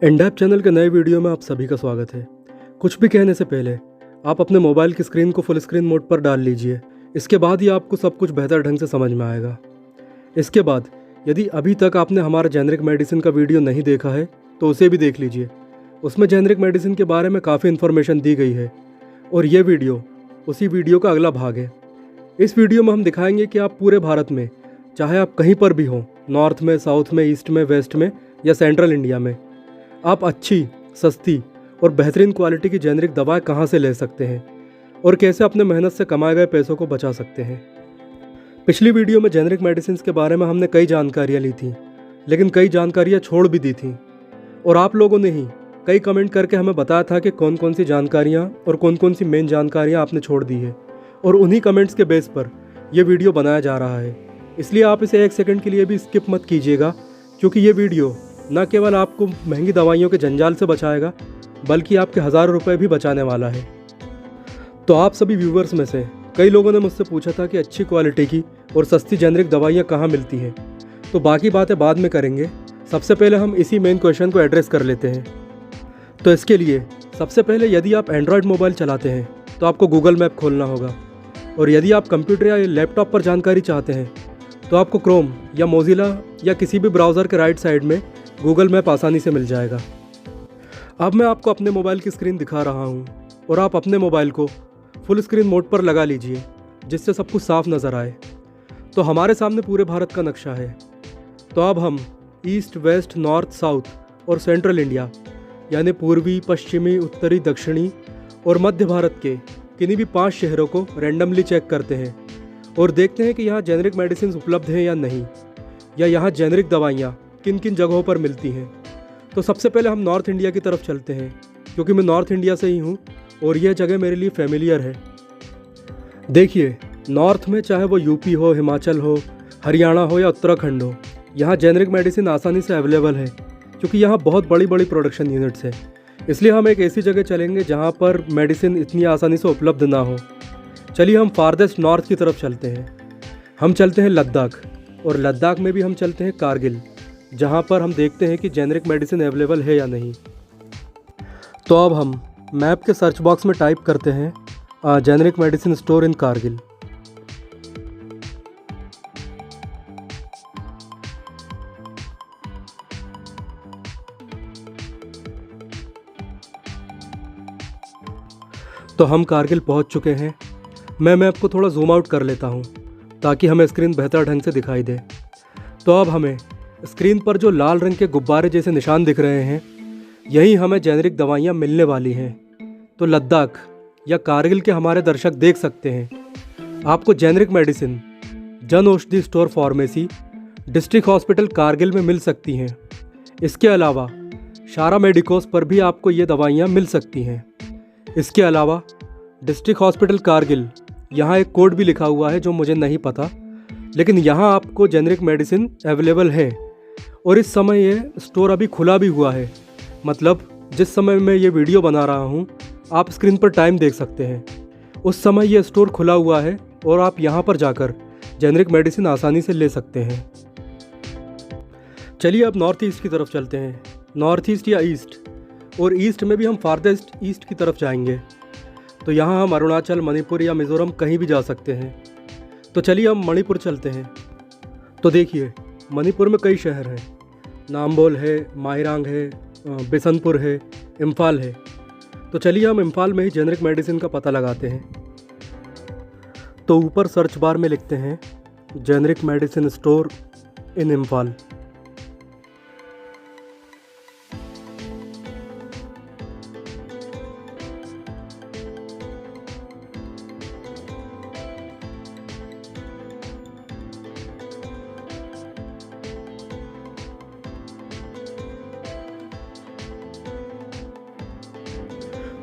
एंडैप channel के नए video में आप सभी का स्वागत है। कुछ भी कहने से पहले आप अपने मोबाइल की स्क्रीन को फुल स्क्रीन मोड पर डाल लीजिए। इसके बाद ही आपको सब कुछ बेहतर ढंग से समझ में आएगा। इसके बाद यदि अभी तक आपने हमारा जेनेरिक मेडिसिन का वीडियो नहीं देखा है तो उसे भी देख लीजिए। उसमें जेनेरिक मेडिसिन के बारे में काफ़ी इन्फॉर्मेशन दी गई है और ये वीडियो उसी वीडियो का अगला भाग है। इस वीडियो में हम दिखाएंगे कि आप पूरे भारत में, चाहे आप कहीं पर भी हों, नॉर्थ में, साउथ में, ईस्ट में, वेस्ट में या सेंट्रल इंडिया में, आप अच्छी, सस्ती और बेहतरीन क्वालिटी की जेनेरिक दवाएं कहां से ले सकते हैं और कैसे अपने मेहनत से कमाए गए पैसों को बचा सकते हैं। पिछली वीडियो में जेनेरिक मेडिसिन के बारे में हमने कई जानकारियां ली थी, लेकिन कई जानकारियां छोड़ भी दी थी और आप लोगों ने ही कई कमेंट करके हमें बताया था कि कौन कौन सी जानकारियाँ और कौन कौन सी मेन जानकारियाँ आपने छोड़ दी है, और उन्हीं कमेंट्स के बेस पर यह वीडियो बनाया जा रहा है। इसलिए आप इसे 1 सेकंड के लिए भी स्किप मत कीजिएगा, क्योंकि ये वीडियो न केवल आपको महंगी दवाइयों के जंजाल से बचाएगा, बल्कि आपके हज़ारों रुपए भी बचाने वाला है। तो आप सभी व्यूवर्स में से कई लोगों ने मुझसे पूछा था कि अच्छी क्वालिटी की और सस्ती जेनेरिक दवाइयाँ कहाँ मिलती हैं, तो बाकी बातें बाद में करेंगे। सबसे पहले हम इसी मेन क्वेश्चन को एड्रेस कर लेते हैं। तो इसके लिए सबसे पहले यदि आप एंड्रॉयड मोबाइल चलाते हैं तो आपको गूगल मैप खोलना होगा, और यदि आप कंप्यूटर या लैपटॉप पर जानकारी चाहते हैं तो आपको क्रोम या मोजिला या किसी भी ब्राउज़र के राइट साइड में गूगल मैप आसानी से मिल जाएगा। अब मैं आपको अपने मोबाइल की स्क्रीन दिखा रहा हूँ और आप अपने मोबाइल को फुल स्क्रीन मोड पर लगा लीजिए, जिससे सब कुछ साफ नज़र आए। तो हमारे सामने पूरे भारत का नक्शा है। तो अब हम ईस्ट, वेस्ट, नॉर्थ, साउथ और सेंट्रल इंडिया, यानी पूर्वी, पश्चिमी, उत्तरी, दक्षिणी और मध्य भारत के किन्हीं भी 5 शहरों को रैंडमली चेक करते हैं और देखते हैं कि यहाँ जेनेरिक मेडिसिन उपलब्ध हैं या नहीं, या यहाँ जेनेरिक दवाइयाँ किन किन जगहों पर मिलती हैं। तो सबसे पहले हम नॉर्थ इंडिया की तरफ चलते हैं, क्योंकि मैं नॉर्थ इंडिया से ही हूँ और यह जगह मेरे लिए फेमिलियर है। देखिए, नॉर्थ में चाहे वो यूपी हो, हिमाचल हो, हरियाणा हो या उत्तराखंड हो, यहाँ जेनेरिक मेडिसिन आसानी से अवेलेबल है, क्योंकि यहाँ बहुत बड़ी बड़ी प्रोडक्शन यूनिट्स हैं। इसलिए हम एक ऐसी जगह चलेंगे जहाँ पर मेडिसिन इतनी आसानी से उपलब्ध ना हो। चलिए हम फारदेस्ट नॉर्थ की तरफ चलते हैं। हम चलते हैं लद्दाख, और लद्दाख में भी हम चलते हैं कारगिल, जहाँ पर हम देखते हैं कि जेनेरिक मेडिसिन अवेलेबल है या नहीं। तो अब हम मैप के सर्च बॉक्स में टाइप करते हैं generic medicine store in Kargil. तो हम कारगिल पहुंच चुके हैं। मैं मैप को थोड़ा जूम आउट कर लेता हूं ताकि हमें स्क्रीन बेहतर ढंग से दिखाई दे। तो अब हमें स्क्रीन पर जो लाल रंग के गुब्बारे जैसे निशान दिख रहे हैं, यही हमें जेनेरिक दवाइयाँ मिलने वाली हैं। तो लद्दाख या कारगिल के हमारे दर्शक देख सकते हैं, आपको generic medicine Jan Aushadhi store pharmacy district hospital Kargil में मिल सकती हैं। इसके अलावा शारा मेडिकोस पर भी आपको ये दवाइयाँ मिल सकती हैं। इसके अलावा डिस्ट्रिक्ट हॉस्पिटल कारगिल, यहाँ एक कोड भी लिखा हुआ है जो मुझे नहीं पता, लेकिन यहाँ आपको जेनेरिक मेडिसिन अवेलेबल है। और इस समय ये स्टोर अभी खुला भी हुआ है, मतलब जिस समय मैं ये वीडियो बना रहा हूँ आप स्क्रीन पर टाइम देख सकते हैं, उस समय ये स्टोर खुला हुआ है और आप यहाँ पर जाकर जेनेरिक मेडिसिन आसानी से ले सकते हैं। चलिए अब नॉर्थ ईस्ट की तरफ चलते हैं। नॉर्थ ईस्ट या ईस्ट, और ईस्ट में भी हम फारदेस्ट ईस्ट की तरफ जाएंगे। तो यहाँ हम अरुणाचल, मणिपुर या मिज़ोरम कहीं भी जा सकते हैं। तो चलिए हम मणिपुर चलते हैं। तो देखिए, मणिपुर में कई शहर हैं। नाम्बोल है, माहिरांग है, बिसनपुर है, इम्फाल है। तो चलिए हम इम्फाल में ही जेनेरिक मेडिसिन का पता लगाते हैं। तो ऊपर सर्च बार में लिखते हैं generic medicine store in Imphal.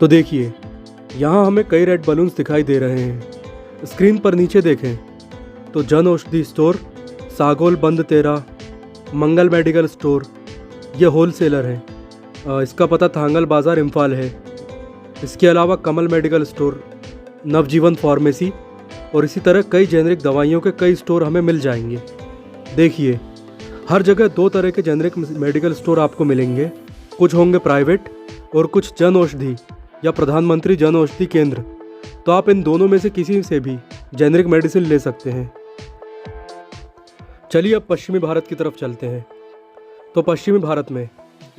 तो देखिए, यहाँ हमें कई रेड बलून्स दिखाई दे रहे हैं। स्क्रीन पर नीचे देखें तो जन औषधि स्टोर, सागोल बंद तेरा, मंगल मेडिकल स्टोर, ये होलसेलर है। इसका पता थांगल बाज़ार इम्फाल है। इसके अलावा कमल मेडिकल स्टोर, नवजीवन फार्मेसी और इसी तरह कई जेनेरिक दवाइयों के कई स्टोर हमें मिल जाएंगे। देखिए, हर जगह 2 तरह के जेनेरिक मेडिकल स्टोर आपको मिलेंगे कुछ होंगे प्राइवेट और कुछ जन औषधि या प्रधानमंत्री जन औषधि केंद्र। तो आप इन दोनों में से किसी से भी जेनरिक मेडिसिन ले सकते हैं। चलिए अब पश्चिमी भारत की तरफ चलते हैं। तो पश्चिमी भारत में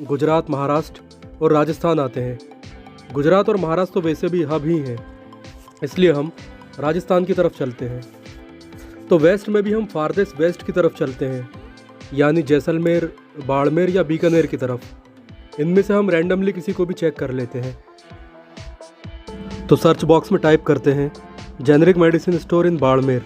गुजरात, महाराष्ट्र और राजस्थान आते हैं। गुजरात और महाराष्ट्र तो वैसे भी हब ही हैं, इसलिए हम राजस्थान की तरफ चलते हैं। तो वेस्ट में भी हम फारदेस्ट वेस्ट की तरफ चलते हैं, यानी जैसलमेर, बाड़मेर या बीकानेर की तरफ। इनमें से हम रैंडमली किसी को भी चेक कर लेते हैं। तो सर्च बॉक्स में टाइप करते हैं generic medicine store in Barmer.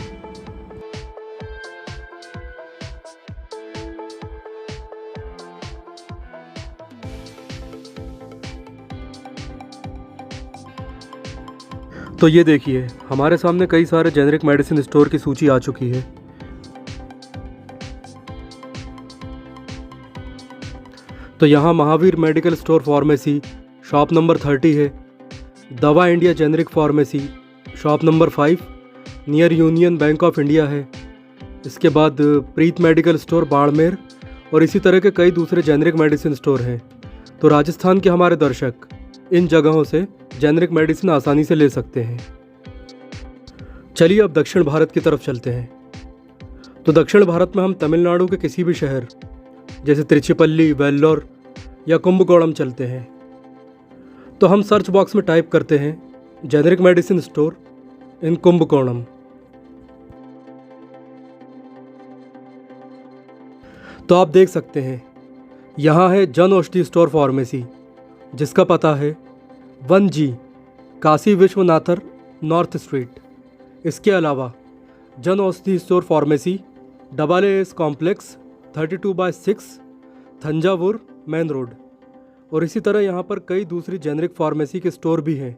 तो ये देखिए, हमारे सामने कई सारे जेनरिक मेडिसिन स्टोर की सूची आ चुकी है। तो यहाँ Mahavir medical store pharmacy shop number 30 है। दवा India generic pharmacy shop number 5 near union bank of India है। इसके बाद प्रीत मेडिकल स्टोर बाड़मेर और इसी तरह के कई दूसरे जेनरिक मेडिसिन स्टोर हैं। तो राजस्थान के हमारे दर्शक इन जगहों से जेनरिक मेडिसिन आसानी से ले सकते हैं। चलिए अब दक्षिण भारत की तरफ चलते हैं। तो दक्षिण भारत में हम तमिलनाडु के किसी भी शहर जैसे त्रिचिपल्ली, वेल्लोर या कुंभकोणम चलते हैं। तो हम सर्च बॉक्स में टाइप करते हैं generic medicine store in Kumbakonam. तो आप देख सकते हैं यहाँ है जन औषधि स्टोर फार्मेसी, जिसका पता है 1G काशी विश्वनाथर नॉर्थ स्ट्रीट। इसके अलावा Jan Aushadhi store pharmacy AAS complex 32/6 Thanjavur main road. और इसी तरह यहाँ पर कई दूसरी जेनरिक फार्मेसी के स्टोर भी हैं।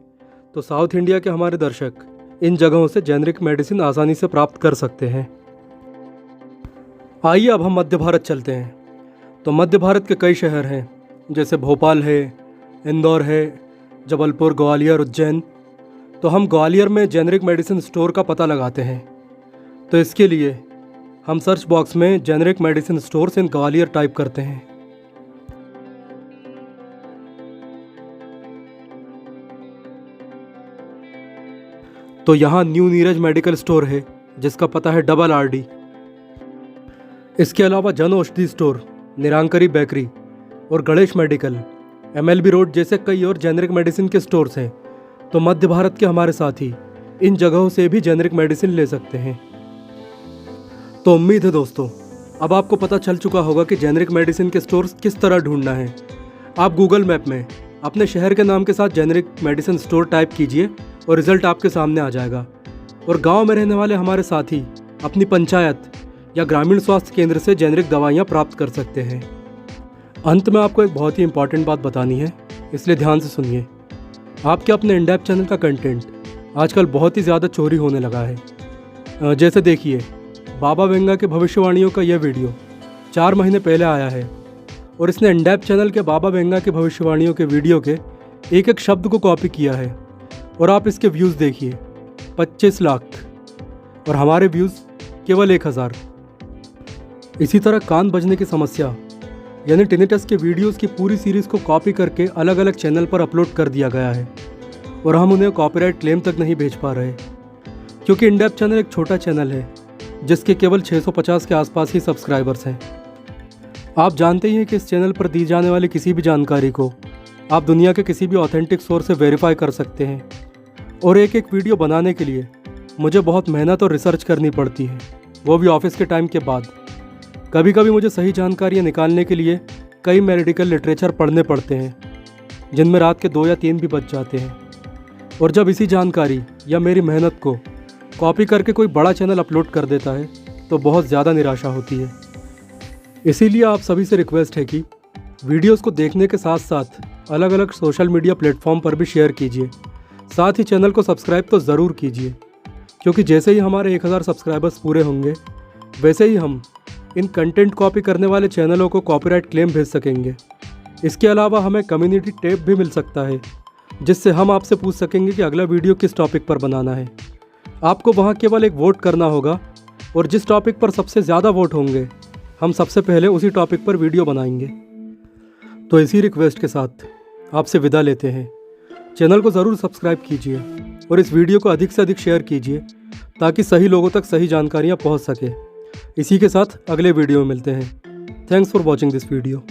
तो साउथ इंडिया के हमारे दर्शक इन जगहों से जेनरिक मेडिसिन आसानी से प्राप्त कर सकते हैं। आइए अब हम मध्य भारत चलते हैं। तो मध्य भारत के कई शहर हैं, जैसे भोपाल है, इंदौर है, जबलपुर, ग्वालियर, उज्जैन। तो हम ग्वालियर में जेनरिक मेडिसिन स्टोर का पता लगाते हैं। तो इसके लिए हम सर्च बॉक्स में generic medicine stores in Gwalior type करते हैं। तो यहाँ न्यू नीरज मेडिकल स्टोर है, जिसका पता है RRD। इसके अलावा जन औषधि स्टोर, निरांकरी बेकरी और गणेश मेडिकल, MLB रोड जैसे कई और जेनरिक मेडिसिन के स्टोर्स हैं। तो मध्य भारत के हमारे साथी इन जगहों से भी जेनरिक मेडिसिन ले सकते हैं। तो उम्मीद है दोस्तों, अब आपको पता चल चुका होगा कि जेनरिक मेडिसिन के स्टोर्स किस तरह ढूंढना है। आप गूगल मैप में अपने शहर के नाम के साथ जेनरिक मेडिसिन स्टोर टाइप कीजिए और रिजल्ट आपके सामने आ जाएगा। और गांव में रहने वाले हमारे साथी अपनी पंचायत या ग्रामीण स्वास्थ्य केंद्र से जेनरिक दवाइयाँ प्राप्त कर सकते हैं। अंत में आपको एक बहुत ही इंपॉर्टेंट बात बतानी है, इसलिए ध्यान से सुनिए। आपके अपने इंडेप चैनल का कंटेंट आजकल बहुत ही ज़्यादा चोरी होने लगा है। जैसे देखिए, बाबा वेंगा के भविष्यवाणियों का यह वीडियो 4 महीने पहले आया है और इसने इंडेप चैनल के बाबा वेंगा के भविष्यवाणियों के वीडियो के एक एक शब्द को कॉपी किया है। और आप इसके व्यूज़ देखिए, 25 लाख और हमारे व्यूज़ केवल 1000। इसी तरह कान बजने की समस्या यानी टिनिटस के वीडियोस की पूरी सीरीज़ को कॉपी करके अलग अलग चैनल पर अपलोड कर दिया गया है और हम उन्हें कॉपीराइट क्लेम तक नहीं भेज पा रहे, क्योंकि इंडेप चैनल एक छोटा चैनल है जिसके केवल 650 के आसपास ही सब्सक्राइबर्स हैं। आप जानते ही हैं कि इस चैनल पर दी जाने वाली किसी भी जानकारी को आप दुनिया के किसी भी ऑथेंटिक सोर्स से वेरीफाई कर सकते हैं। और एक एक वीडियो बनाने के लिए मुझे बहुत मेहनत और रिसर्च करनी पड़ती है, वो भी ऑफिस के टाइम के बाद। कभी कभी मुझे सही जानकारियाँ निकालने के लिए कई मेडिकल लिटरेचर पढ़ने पड़ते हैं, जिनमें रात के 2 या 3 भी बच जाते हैं। और जब इसी जानकारी या मेरी मेहनत को कॉपी करके कोई बड़ा चैनल अपलोड कर देता है तो बहुत ज़्यादा निराशा होती है। इसीलिए आप सभी से रिक्वेस्ट है कि वीडियोस को देखने के साथ साथ अलग अलग सोशल मीडिया प्लेटफॉर्म पर भी शेयर कीजिए। साथ ही चैनल को सब्सक्राइब तो ज़रूर कीजिए, क्योंकि जैसे ही हमारे 1000 सब्सक्राइबर्स पूरे होंगे वैसे ही हम इन कंटेंट कॉपी करने वाले चैनलों को कॉपीराइट क्लेम भेज सकेंगे। इसके अलावा हमें कम्युनिटी टैब भी मिल सकता है, जिससे हम आपसे पूछ सकेंगे कि अगला वीडियो किस टॉपिक पर बनाना है। आपको वहाँ केवल एक वोट करना होगा और जिस टॉपिक पर सबसे ज़्यादा वोट होंगे हम सबसे पहले उसी टॉपिक पर वीडियो बनाएंगे। तो इसी रिक्वेस्ट के साथ आपसे विदा लेते हैं। चैनल को ज़रूर सब्सक्राइब कीजिए और इस वीडियो को अधिक से अधिक शेयर कीजिए ताकि सही लोगों तक सही जानकारियाँ पहुँच सके। इसी के साथ अगले वीडियो में मिलते हैं। Thanks for watching this video.